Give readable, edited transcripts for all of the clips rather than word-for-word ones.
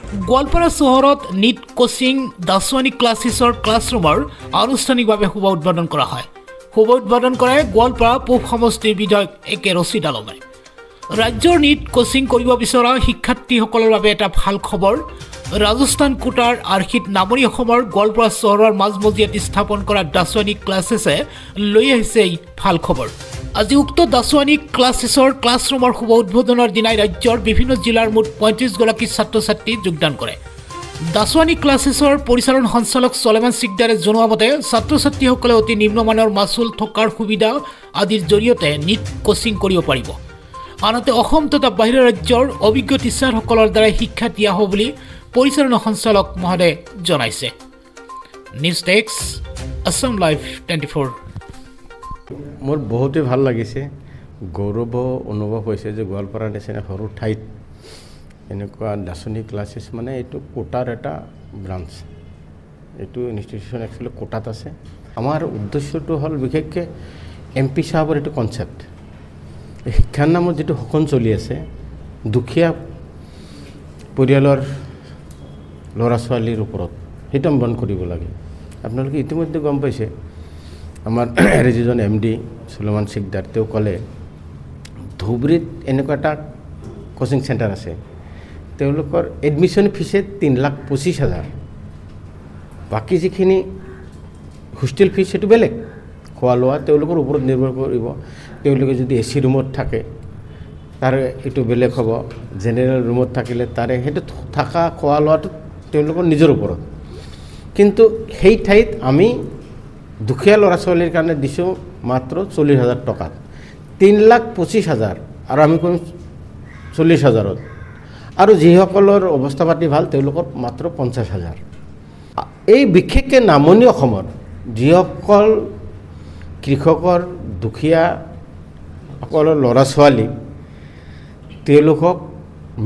গোৱালপাৰা চহৰত NEET coaching দাসৱানী ক্লাছেছৰ ক্লাছৰুমৰ আনুষ্ঠানিকভাৱে শুভ উদ্বোধন কৰা হয়। শুভ উদ্বোধন কৰে গোৱালপাৰা পূব সমষ্টিৰ বিধায়ক একে ৰছিদ আলমে। ৰাজ্যৰ নিট কোচিং কৰিব বিচৰা শিক্ষাৰ্থীসকলৰ বাবে এটা ভাল খবৰ। ৰাজস্থান কোটাৰ আৰ্হিত নামনি অসমৰ গোৱালপাৰা চহৰৰ মাজমজিয়াত স্থাপন কৰা দাসৱানী ক্লাছেছে লৈ আহিছে এই ভাল খবৰ। আজি উক্ত দাসৱানী ক্লাছেছৰ ক্লাছৰুমৰ শুভ উদ্বোধনৰ দিনাই ৰাজ্যৰ বিভিন্ন জিলাৰ মুঠ ৩৫গৰাকী ছাত্ৰ ছাত্ৰী যোগদান কৰে। দাসৱানী ক্লাছেছৰ পৰিচালন সঞ্চালক চলেমান চিকদাৰে জনোৱা মতে ছাত্ৰ ছাত্ৰীসকলে অতি নিম্নমানৰ মাচুল থকাৰ সুবিধা আদিৰ জৰিয়তে নিট কোচিং কৰিব পাৰিব। আনহাতে অসম তথা বাহিৰৰ ৰাজ্যৰ অভিজ্ঞ টিচাৰসকলৰ দ্বাৰা শিক্ষা দিয়া হ'ব বুলি পৰিচালনা সঞ্চালক মহোদয়ে জনাইছে। News desk Assam live 24। মোৰ বহুতেই ভাল লাগিছে, গৌৰৱ অনুভৱ হৈছে যে গোৱালপাৰাৰ নিচিনা সৰু ঠাইত এনেকুৱা দাসৱানী ক্লাছেছ মানে এইটো কোটাৰ এটা ব্ৰাঞ্চ। এইটো ইনষ্টিটিউশ্যন একচুৱেলি কোটাত আছে। আমাৰ উদ্দেশ্যটো হ'ল বিশেষকৈ MP সাহেবৰ এইটো কনচেপ্ট। শিক্ষাৰ নামত যিটো শোষণ চলি আছে, দুখীয়া পৰিয়ালৰ ল'ৰা ছোৱালীৰ ওপৰত, সেইটো আমি বন্ধ কৰিব লাগে। আপোনালোকে ইতিমধ্যে গম পাইছে, আমাৰ যিজন MD চলেমান চিকদাৰ তেওঁ ক'লে ধুবুৰীত এনেকুৱা এটা কোচিং চেণ্টাৰ আছে, তেওঁলোকৰ এডমিশ্যন ফিজে ৩,২৫,০০০। বাকী যিখিনি হোষ্টেল ফিজ সেইটো বেলেগ, খোৱা লোৱা তেওঁলোকৰ ওপৰত নিৰ্ভৰ কৰিব। তেওঁলোকে যদি AC ৰুমত থাকে তাৰে এইটো বেলেগ হ'ব, জেনেৰেল ৰুমত থাকিলে তাৰে সেইটো থকা খোৱা লোৱাটো তেওঁলোকৰ নিজৰ ওপৰত। কিন্তু সেই ঠাইত আমি দুখীয়া ল'ৰা ছোৱালীৰ কাৰণে দিছোঁ মাত্ৰ 40,000 টকাত, ৩,২৫,০০০ আৰু আমি ক'ম 40,000ত। আৰু যিসকলৰ অৱস্থা পাতি ভাল তেওঁলোকৰ মাত্ৰ 50,000। এই বিশেষকৈ নামনি অসমৰ যিসকল কৃষকৰ দুখীয়াসকলৰ ল'ৰা ছোৱালী, তেওঁলোকক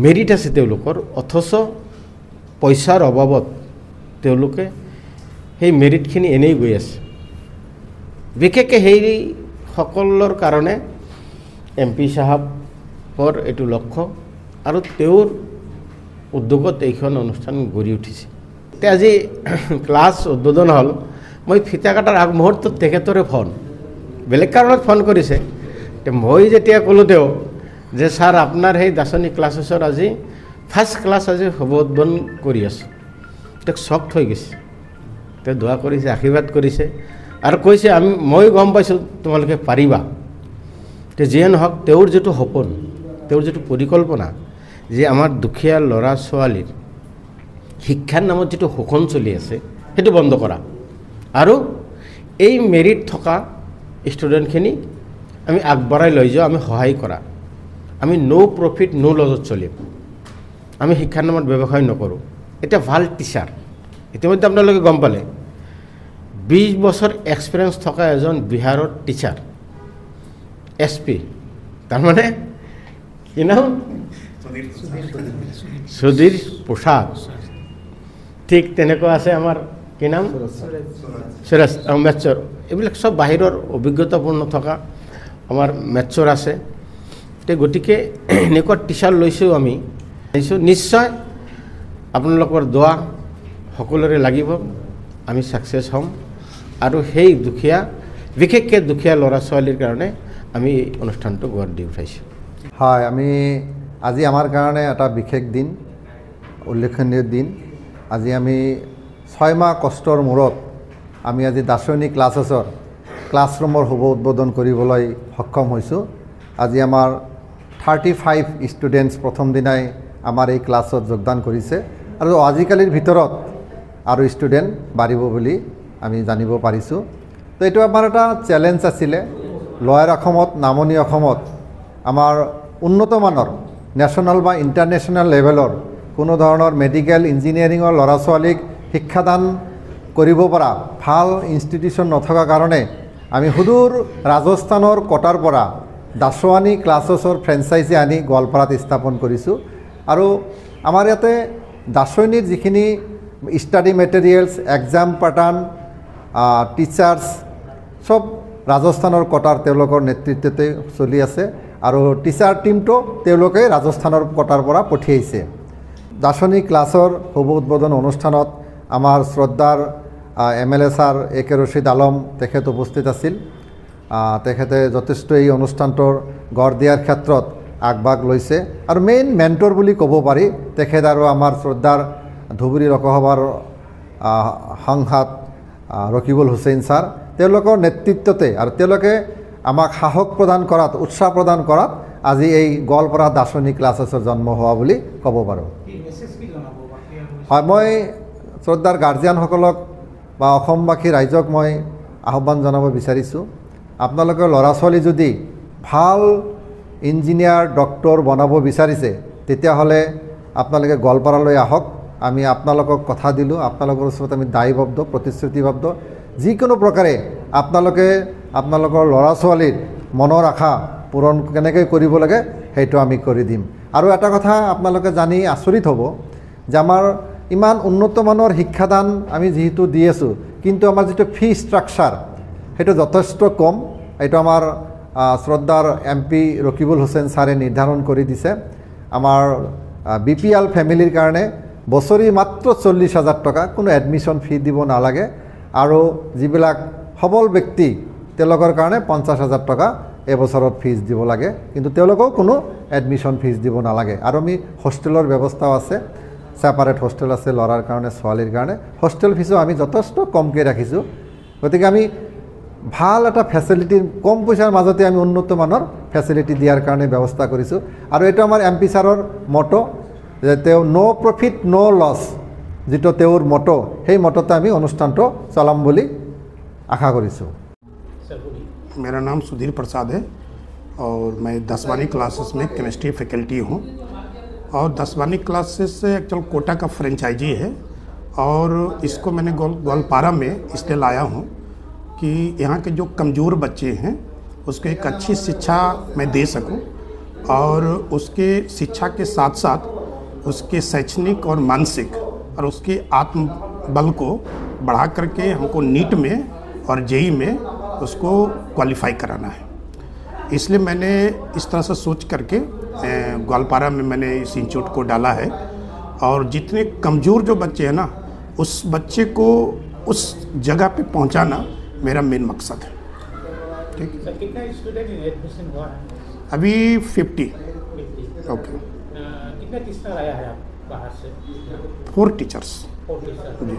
মেৰিট আছে তেওঁলোকৰ, অথচ পইচাৰ অভাৱত তেওঁলোকে সেই মেৰিটখিনি এনেই গৈ আছে। বিশেষকৈ সেইসকলৰ কাৰণে MP সাহেবৰ এইটো লক্ষ্য আৰু তেওঁৰ উদ্যোগত এইখন অনুষ্ঠান গঢ়ি উঠিছে। এতিয়া আজি ক্লাছ উদ্বোধন হ'ল, মই ফিতা কাটাৰ আগমুহূৰ্তত তেখেতৰে ফোন, বেলেগ কাৰণত ফোন কৰিছে। মই যেতিয়া ক'লোঁ তেওঁ যে ছাৰ আপোনাৰ সেই দাসৱানী ক্লাছেছৰ আজি ফাৰ্ষ্ট ক্লাছ আজি শুভ উদ্বোধন কৰি আছোঁ, তেওঁক শ্বক হৈ গৈছে। তেওঁ দোৱা কৰিছে, আশীৰ্বাদ কৰিছে আৰু কৈছে মই গম পাইছোঁ তোমালোকে পাৰিবা। তে যিয়ে নহওক, তেওঁৰ যিটো সপোন, তেওঁৰ যিটো পৰিকল্পনা যে আমাৰ দুখীয়া ল'ৰা ছোৱালীৰ শিক্ষাৰ নামত যিটো শোষণ চলি আছে সেইটো বন্ধ কৰা আৰু এই মেৰিট থকা ষ্টুডেণ্টখিনি আমি আগবঢ়াই লৈ যাওঁ, আমি সহায় কৰা। আমি ন' প্ৰফিট ন' লছত চলিম, আমি শিক্ষাৰ নামত ব্যৱসায় নকৰোঁ। এতিয়া ভাল টিচাৰ, ইতিমধ্যে আপোনালোকে গম পালে 20 বছৰ এক্সপিৰিয়েঞ্চ থকা এজন বিহাৰৰ টিচাৰ, SP, তাৰমানে কি নাম, সুধীৰ প্ৰসাদ। ঠিক তেনেকুৱা আছে আমাৰ কি নাম, সুৰেশ মেথছৰ। এইবিলাক চব বাহিৰৰ অভিজ্ঞতাপূৰ্ণ থকা আমাৰ মেথছৰ আছে। গতিকে এনেকুৱা টিচাৰ লৈছোঁ আমি, নিশ্চয় আপোনালোকৰ দোৱা সকলোৰে লাগিব, আমি ছাকচেছ হ'ম আৰু সেই দুখীয়া, বিশেষকৈ দুখীয়া ল'ৰা ছোৱালীৰ কাৰণে আমি এই অনুষ্ঠানটো গঢ় দি উঠাইছোঁ। হয়, আজি আমাৰ কাৰণে এটা বিশেষ দিন, উল্লেখনীয় দিন। আজি আমি 6 মাহ কষ্টৰ মূৰত আমি আজি দাসৱানী ক্লাছেছৰ ক্লাছৰুমৰ শুভ উদ্বোধন কৰিবলৈ সক্ষম হৈছোঁ। আজি আমাৰ 35 ষ্টুডেণ্টছ প্ৰথম দিনাই আমাৰ এই ক্লাছত যোগদান কৰিছে আৰু আজিকালিৰ ভিতৰত আৰু ষ্টুডেণ্ট বাঢ়িব বুলি আমি জানিব পাৰিছোঁ। তো এইটো আমাৰ এটা চেলেঞ্জ আছিলে। লয়াৰ অসমত, নামনি অসমত আমাৰ উন্নতমানৰ নেশ্যনেল বা ইণ্টাৰনেশ্যনেল লেভেলৰ কোনো ধৰণৰ মেডিকেল ইঞ্জিনিয়াৰিঙৰ ল'ৰা ছোৱালীক শিক্ষাদান কৰিব পৰা ভাল ইনষ্টিটিউশ্যন নথকা কাৰণে আমি সুদূৰ ৰাজস্থানৰ কোটাৰ পৰা দাসৱানী ক্লাছেছৰ ফ্ৰেঞ্চাইজি আনি গোৱালপাৰাত স্থাপন কৰিছোঁ। আৰু আমাৰ ইয়াতে দাসৱানীৰ যিখিনি study materials, exam pattern, teachers সব ৰাজস্থানৰ কোটাৰ তেওঁলোকৰ নেতৃত্বতে চলি আছে আৰু টিচাৰ টিমটো তেওঁলোকে ৰাজস্থানৰ কোটাৰ পৰা পঠিয়াইছে। দাৰ্শনিক ক্লাছৰ শুভ উদ্বোধন অনুষ্ঠানত আমাৰ শ্ৰদ্ধাৰ MLA sir AK Rashid Alam তেখেত উপস্থিত আছিল। তেখেতে যথেষ্ট এই অনুষ্ঠানটোৰ গঢ় দিয়াৰ ক্ষেত্ৰত আগভাগ লৈছে আৰু মেইন মেণ্টৰ বুলি ক'ব পাৰি তেখেত আৰু আমাৰ শ্ৰদ্ধাৰ ধুবুৰী লোকসভাৰ সাংসদ ৰকিবুল হুছেইন ছাৰ, তেওঁলোকৰ নেতৃত্বতে আৰু তেওঁলোকে আমাক সাহস প্ৰদান কৰাত, উৎসাহ প্ৰদান কৰাত আজি এই গোৱালপাৰা দাৰ্শনিক ক্লাছেছৰ জন্ম হোৱা বুলি ক'ব পাৰোঁ। হয়, মই শ্ৰদ্ধাৰ গাৰ্জিয়ানসকলক বা অসমবাসী ৰাইজক মই আহ্বান জনাব বিচাৰিছোঁ, আপোনালোকৰ ল'ৰা ছোৱালী যদি ভাল ইঞ্জিনিয়াৰ ডক্টৰ বনাব বিচাৰিছে তেতিয়াহ'লে আপোনালোকে গোৱালপাৰালৈ আহক। আমি আপোনালোকক কথা দিলোঁ, আপোনালোকৰ ওচৰত আমি দায়বদ্ধ, প্ৰতিশ্ৰুতিবদ্ধ, যিকোনো প্ৰকাৰে আপোনালোকে আপোনালোকৰ ল'ৰা ছোৱালীৰ মনৰ আশা পূৰণ কেনেকৈ কৰিব লাগে সেইটো আমি কৰি দিম। আৰু এটা কথা আপোনালোকে জানি আচৰিত হ'ব যে আমাৰ ইমান উন্নতমানৰ শিক্ষাদান আমি যিহেতু দি আছোঁ, কিন্তু আমাৰ যিটো ফি ষ্ট্ৰাকচাৰ সেইটো যথেষ্ট কম। এইটো আমাৰ শ্ৰদ্ধাৰ MP ৰকিবুল হুছেইন ছাৰে নিৰ্ধাৰণ কৰি দিছে। আমাৰ BPL ফেমিলিৰ কাৰণে বছৰি মাত্ৰ 40,000 টকা, কোনো এডমিশ্যন ফি দিব নালাগে। আৰু যিবিলাক সবল ব্যক্তি তেওঁলোকৰ কাৰণে 50,000 টকা এবছৰত ফিজ দিব লাগে, কিন্তু তেওঁলোকেও কোনো এডমিশ্যন ফিজ দিব নালাগে। আৰু আমি হোষ্টেলৰ ব্যৱস্থাও আছে, ছেপাৰেট হোষ্টেল আছে ল'ৰাৰ কাৰণে, ছোৱালীৰ কাৰণে। হোষ্টেল ফিজো আমি যথেষ্ট কমকৈ ৰাখিছোঁ। গতিকে আমি ভাল এটা ফেচিলিটি, কম পইচাৰ মাজতে আমি উন্নতমানৰ ফেচিলিটি দিয়াৰ কাৰণে ব্যৱস্থা কৰিছোঁ। আৰু এইটো আমাৰ MP ছাৰৰ মটো, যে তেওঁ ন' প্ৰফিট ন' লছ, যিটো তেওঁৰ মটো, সেই মটতে আমি অনুষ্ঠানটো চলাম বুলি আশা কৰিছোঁ। मेरा नाम सुधीर प्रसाद है और मैं 10वीं क्लासेस में केमिस्ट्री फैकल्टी हूँ। और 10वीं क्लासेस से एक्चुअल कोटा का फ्रेंचाइजी है और इसको मैंने ग्वालपारा में इसलिए लाया हूँ कि यहाँ के जो कमज़ोर बच्चे हैं उसको एक अच्छी शिक्षा मैं दे सकूँ और उसके शिक्षा के साथ साथ उसके शैक्षणिक और मानसिक और उसके आत्मबल को बढ़ा करके हमको नीट में और JEE में उसको क्वालिफाई कराना है। इसलिए मैंने इस तरह से सोच करके ग्वालपारा में मैंने इस इंस्टीट्यूट को डाला है। और जितने कमज़ोर जो बच्चे हैं ना, उस बच्चे को उस जगह पे पहुंचाना मेरा मेन मकसद है। ठीक सर, कितना स्टूडेंट एडमिशन हुआ है? अभी 50। ओके। कितना टीचर आया है आप बाहर से? 4 टीचर्स। 4 टीचर। जी।